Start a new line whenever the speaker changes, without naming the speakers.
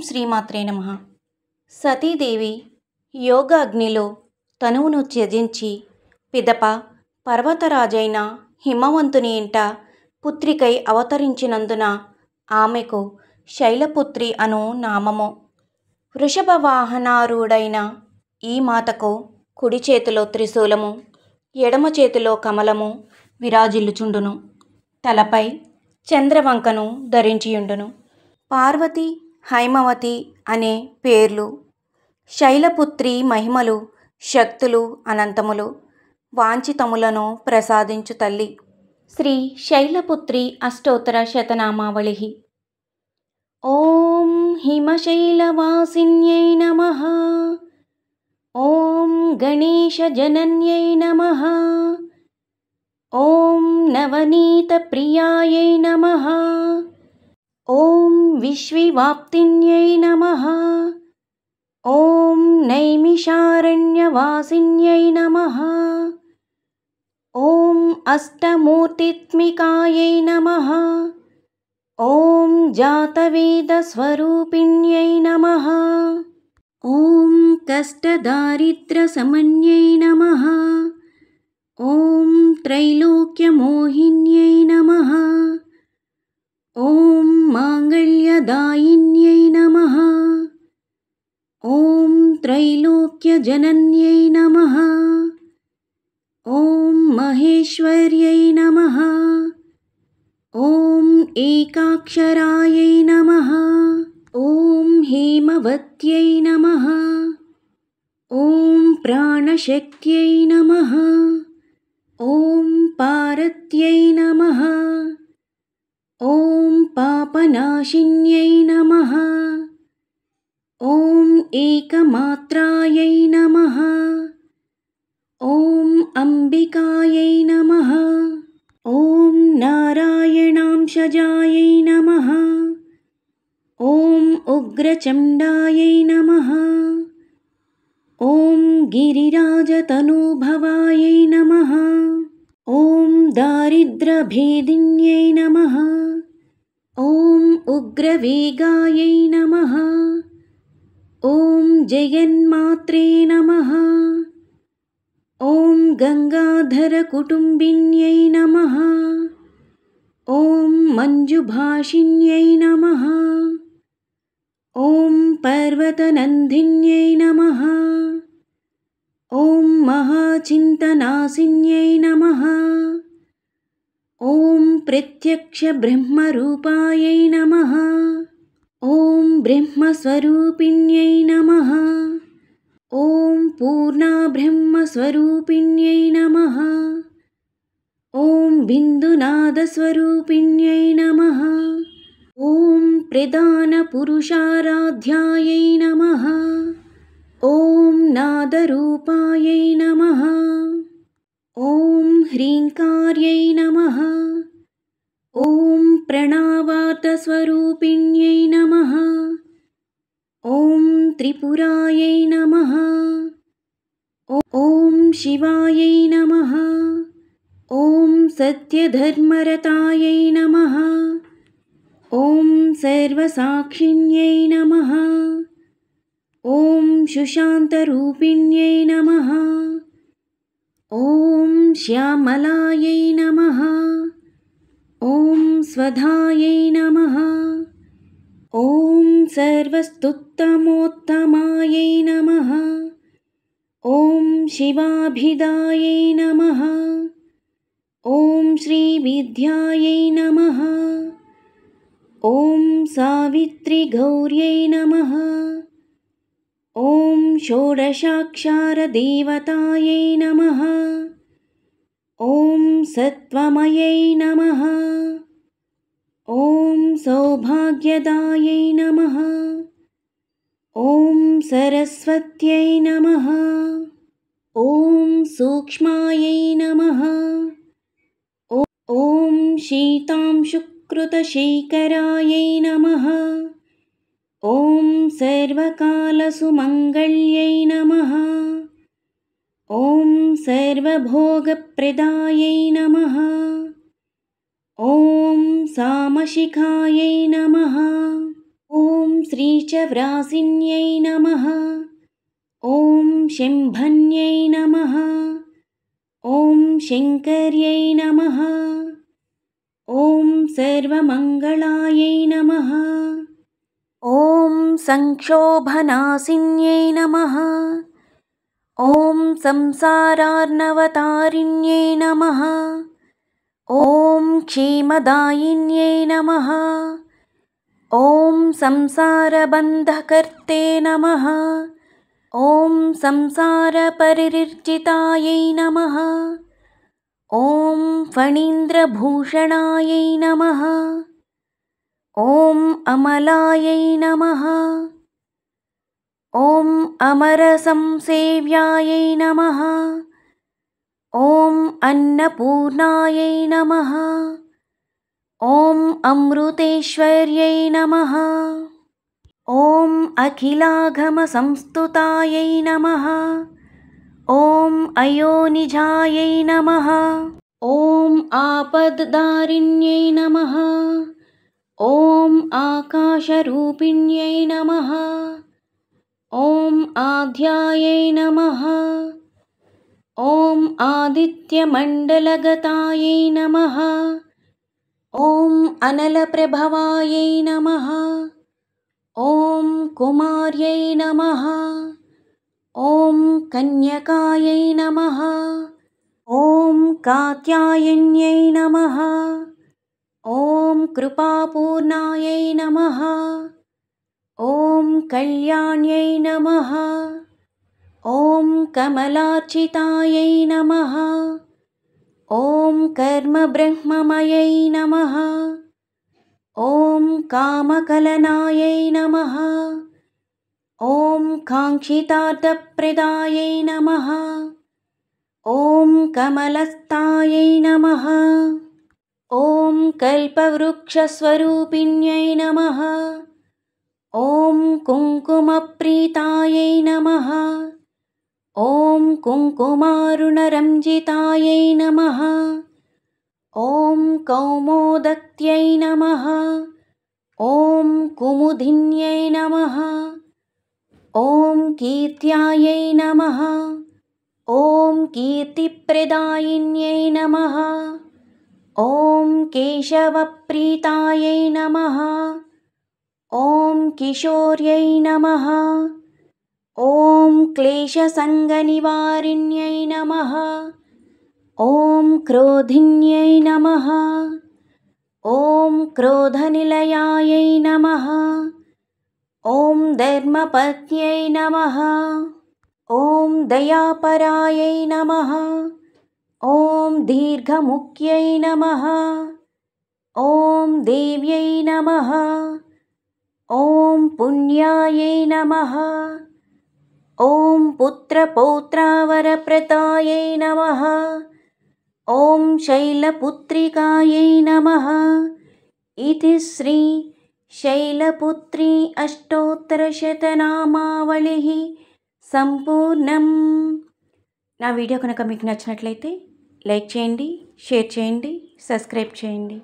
శ్రీమాత్రే నమః. సతీదేవి యోగాగ్నిలో తనువును త్యజించి పిదప పర్వతరాజైన హిమవంతుని ఇంట పుత్రికై అవతరించినందున ఆమెకు శైలపుత్రి అను నామము. వృషభ వాహనారూఢైన ఈ మాతకు కుడి చేతిలో త్రిశూలము, ఎడమ చేతిలో కమలము విరాజిల్లుచుండును. తలపై చంద్రవంకను ధరించియుండును. పార్వతి, హైమవతి అనే పేర్లు. శైలపుత్రి మహిమలు, శక్తులు అనంతములు. వాంఛితములను ప్రసాదించు తల్లి. శ్రీ శైలపుత్రి అష్టోత్తర శతనామావళి. ఓం హిమశైలవాసిన్యై నమః. ఓం గణేశజనన్యై నమః. ఓం నవనీతప్రియాయై నమః. ఓం విశ్వవాప్తిన్యై నమః. ఓం నైమిషారణ్యవాసిన్యై నమః. ఓం అష్టమూర్తిత్మికాయై నమః. ఓం జాతవేదస్వరూపిణ్యై నమః. ఓం కష్టదారిద్ర్యశమన్యై నమః. ఓం త్రైలోక్యమోహిన్యై నమః. ఓం మాంగళ్యదాయిన్యై నమః. ఓం త్రైలోక్యజనన్యై నమః. ఓం మహేశ్వర్యై నమః. ఓం ఏకాక్షరాయై నమః. ఓం హేమవత్యై నమః. ఓం ప్రాణశక్త్యై నమః. ఓం పారత్యై నమః. ఓం పాపనాశిన్యై నమః. ఓం ఏకమాత్రాయై నమః. ఓం అంబికాయై నమః. ఓం నారాయణాంశజాయై నమః. ఓం ఉగ్రచండాయై నమః. ఓం గిరిరాజతనూభవాయై నమః. ఓం దారిద్ర్యభేదిన్యై నమః. ఓం ఉగ్రవేగాయై నమః. ఓం జగన్మాత్రే నమః. ఓం గంగాధరకుటుంబిన్యై నమః. ఓం మంజుభాషిన్యై నమః. ఓం పర్వతనందిన్యై నమః. ఓం మహాచింతనాశిన్యై నమః. ఓం ప్రత్యక్షబ్రహ్మరూపాయై నమః. ఓం బ్రహ్మస్వరూపిణ్యై నమః. ఓం పూర్ణబ్రహ్మస్వరూపిణ్యై నమః. ఓం బిందునాదస్వరూపిణ్యై నమః. ఓం ప్రధానపురుషారాధ్యాయై నమః. ఓం నాదరూపాయై నమః. ఓం హ్రీంకార్యై నమః. ఓం ప్రణవాతస్వరూపిణ్యై నమః. ఓం త్రిపురాయై నమః. ఓం శివాయై నమః. ఓం సత్యధర్మరతాయై నమః. ఓం సర్వసాక్షిణ్యై నమః. ఓం సుశాంతరూపిణ్యై నమః. ఓం శ్యామలాయై నమః. ఓం స్వధాయై నమః. ఓం సర్వస్తుత్తమోత్తమాయై నమః. ఓం శివాభిదాయై నమః. ఓం శ్రీవిద్యాయై నమః. ఓం సావిత్రిగౌర్యై నమః. ఓం షోడశాక్షరదేవతాయై నమః. ఓం సత్వమయై నమః. ఓం సౌభాగ్యదాయై నమః. ఓం సరస్వత్యై నమః. ఓం సూక్ష్మాయై నమః. ఓం శీతాంశుకృతశేఖరాయై నమః. ఓం సర్వకాలసుమంగళ్యై నమః. ఓం సర్వభోగప్రదాయై నమః. ఓం సామశిఖాయై నమః. ఓం श्रीचव्रासिन्यै नमः। ॐ शम्भन्यै नमः। ॐ शङ्कर्यै नमः। ॐ सर्वमङ्गलायै नमः। ॐ संक्षोभनाशिन्यै नमः। ॐ संसारार्णवतारिण्यै नमः। ॐ क्षेमदायिन्यै नमः। ॐ संसारबन्धकर्ते नमः। ॐ संसारपरिर्जितायै नमः। ॐ फणीन्द्रभूषणायै नमः। ॐ अमलायै नमः। ॐ अमरसंसेव्यायै नमः। ॐ अन्नपूर्णायै नमः। ॐ अमृतेश्वर्यै नमः। ॐ अखिलागमसंस्तुतायै नमः। ॐ अयोनिजायै नमः। ॐ आपद्दारिण्यै नमः। ॐ आकाशरूपिण्यै नमः। ॐ आद्यायै नमः। ॐ आदित्यमण्डलगतायै नमः। ॐ अनलप्रभवायै नमः। ॐ कुमार्यै नमः। ॐ कन्यकायै नमः। ॐ कात्यायन्यै नमः। ॐ कृपापूर्णायै नमः। ॐ कल्याण्यै नमः। ॐ कमलार्चितायै नमः। ॐ कर्मब्रह्ममयै नमः। ॐ कामकलनायै नमः। ॐ काङ्क्षितार्थप्रदायै नमः। ॐ कमलस्थायै नमः। ॐ कल्पवृक्षस्वरूपिण्यै नमः। ॐ कुङ्कुमप्रीतायै नमः। ॐ कुङ्कुमारुणरञ्जितायै नमः। ॐ कौमोदक्त्यै नमः। ॐ कुमुदिन्यै नमः। ॐ कीर्त्यायै नमः। ॐ कीर्तिप्रदायिन्यै नमः। ॐ केशवप्रीतायै नमः। ॐ किशोर्यै नमः। ॐ क्लेशसङ्गनिवारिण्यै नमः। ॐ क्रोधिन्यै नमः। ॐ क्रोधनिलयायै नमः। ॐ धर्मपत्न्यै नमः। ॐ दयापरायै नमः। ॐ दीर्घमुख्यै नमः। ॐ देव्यै नमः। ॐ पुण्यायै नमः। ॐ पुत्रपौत्रावरप्रदायै नमः। ॐ शैलपुत्रिकायै नमः। इति श्री शैलपुत्री अष्टोत्तरशतनामावళిः సంపూర్ణం. నా వీడియో కనుక మీకు నచ్చినట్లయితే లైక్ చేయండి, షేర్ చేయండి, సబ్స్క్రైబ్ చేయండి.